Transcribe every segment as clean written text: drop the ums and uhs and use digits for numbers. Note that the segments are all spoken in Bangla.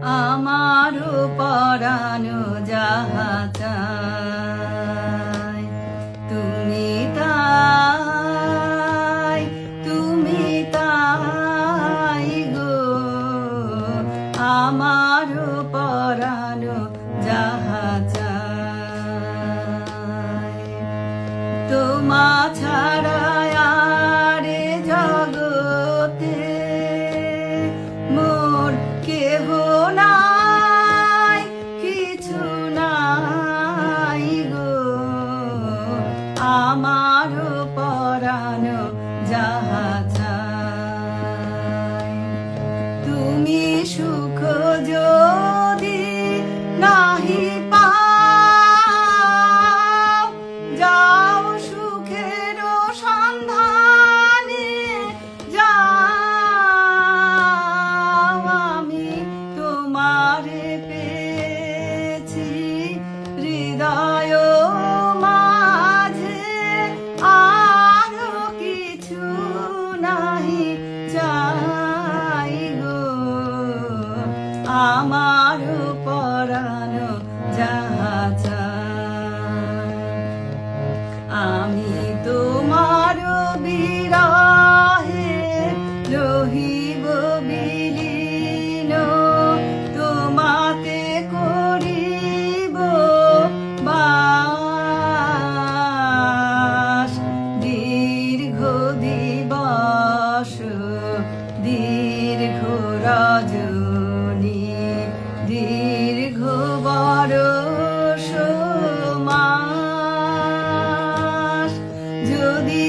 আমারও পরানো যাহা চায় তুমি তাই গো আমারও পরানো যাহা চায় তোমা ছাড়া আরে জগতে মোর কেহ নাই কিছু নাই গো আমারও পরানো যাহা চায় তুমি সুখ যদি নাহি পাও যাও সুখের সন্ধানে যাও আমি তোমারে পেয়েছি হৃদয় মাঝে আরো কিছু নাহি চাই গো আমারও পরানো যাহা চায় আমি তোমার বিরহে রহিব বিলীন তোমাতে করিব বাস দীর্ঘ দিবস দীর্ঘ রজনী দীর্ঘ বরষ মাস যদি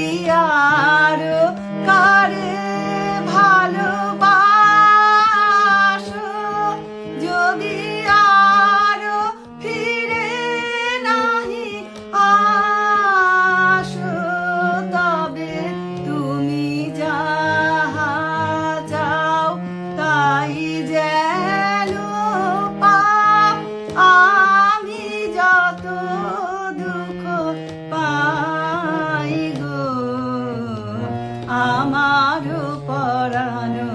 আরো কারে ভালোবাসো যদি আরো ফিরে নাহি আসো তবে তুমি যাহা চাও তাই যেন পাও আমি যত দুঃখ পাই গো আমারও পরানো